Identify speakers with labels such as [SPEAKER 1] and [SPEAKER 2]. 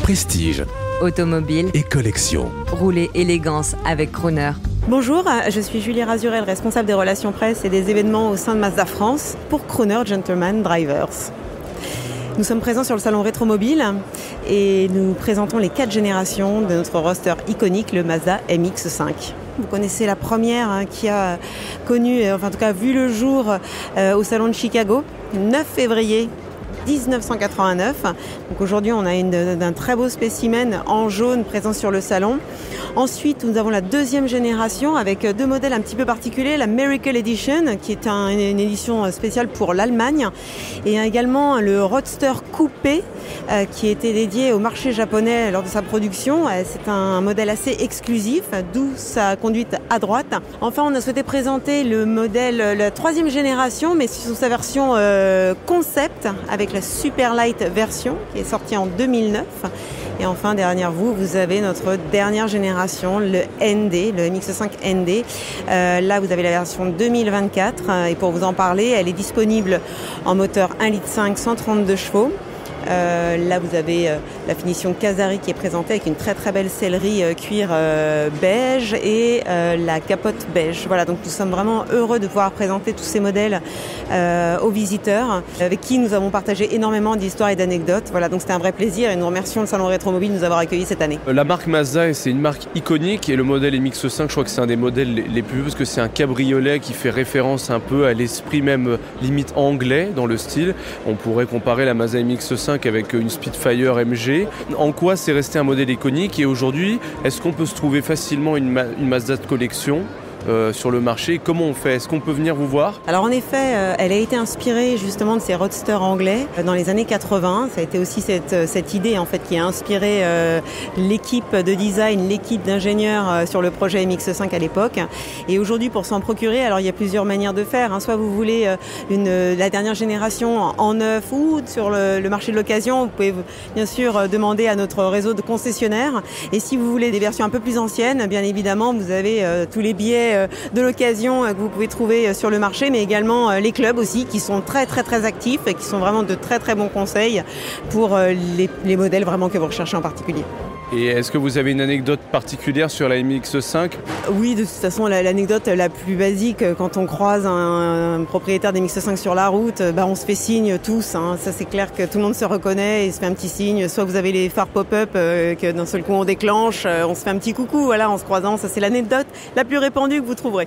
[SPEAKER 1] Prestige,
[SPEAKER 2] automobile
[SPEAKER 1] et collection.
[SPEAKER 2] rouler élégance avec Crooner.
[SPEAKER 3] Bonjour, je suis Julie Razurel, responsable des relations presse et des événements au sein de Mazda France pour Crooner Gentleman Drivers. Nous sommes présents sur le salon Rétromobile et nous présentons les 4 générations de notre roadster iconique, le Mazda MX-5. Vous connaissez la première qui a connu, enfin en tout cas vu le jour au salon de Chicago, 9 février 1989. Donc aujourd'hui, on a d'un très beau spécimen en jaune présent sur le salon. Ensuite, nous avons la deuxième génération avec 2 modèles un petit peu particuliers. La Miracle Edition, qui est une édition spéciale pour l'Allemagne. Et également le Roadster Coupé, qui était dédié au marché japonais lors de sa production. C'est un modèle assez exclusif, d'où sa conduite à droite. Enfin, on a souhaité présenter le modèle, la 3e génération, mais sous sa version concept, avec la Super Light version, qui est sortie en 2009. Et enfin, derrière vous avez notre dernière génération, le ND, le MX-5 ND. Là, vous avez la version 2024. Et pour vous en parler, elle est disponible en moteur 1,5 litre, 132 chevaux. Là, vous avez la finition Casari qui est présentée avec une très très belle sellerie cuir beige et la capote beige. Voilà, donc nous sommes vraiment heureux de pouvoir présenter tous ces modèles aux visiteurs avec qui nous avons partagé énormément d'histoires et d'anecdotes. Voilà, donc c'était un vrai plaisir et nous remercions le Salon Rétromobile de nous avoir accueillis cette année.
[SPEAKER 4] La marque Mazda, c'est une marque iconique et le modèle MX-5, je crois que c'est un des modèles les plus vus parce que c'est un cabriolet qui fait référence un peu à l'esprit même limite anglais dans le style. On pourrait comparer la Mazda MX-5 avec une Spitfire MG. En quoi c'est resté un modèle iconique et aujourd'hui, est-ce qu'on peut se trouver facilement une Mazda de collection sur le marché? Comment on fait? Est-ce qu'on peut venir vous voir?
[SPEAKER 3] Alors en effet, elle a été inspirée justement de ces roadsters anglais dans les années 80. Ça a été aussi cette idée en fait qui a inspiré l'équipe de design, l'équipe d'ingénieurs sur le projet MX-5 à l'époque. Et aujourd'hui, pour s'en procurer, alors il y a plusieurs manières de faire. Soit vous voulez la dernière génération en neuf ou sur le marché de l'occasion, vous pouvez bien sûr demander à notre réseau de concessionnaires. Et si vous voulez des versions un peu plus anciennes, bien évidemment, vous avez tous les billets de l'occasion que vous pouvez trouver sur le marché, mais également les clubs aussi qui sont très très très actifs et qui sont vraiment de très très bons conseils pour les modèles vraiment que vous recherchez en particulier.
[SPEAKER 4] Et est-ce que vous avez une anecdote particulière sur la MX-5?
[SPEAKER 3] Oui, de toute façon, l'anecdote la plus basique, quand on croise un propriétaire d'MX-5 sur la route, on se fait signe tous. Ça, c'est clair que tout le monde se reconnaît et se fait un petit signe. Soit vous avez les phares pop-up que d'un seul coup on déclenche, on se fait un petit coucou, voilà, en se croisant. Ça, c'est l'anecdote la plus répandue que vous trouverez.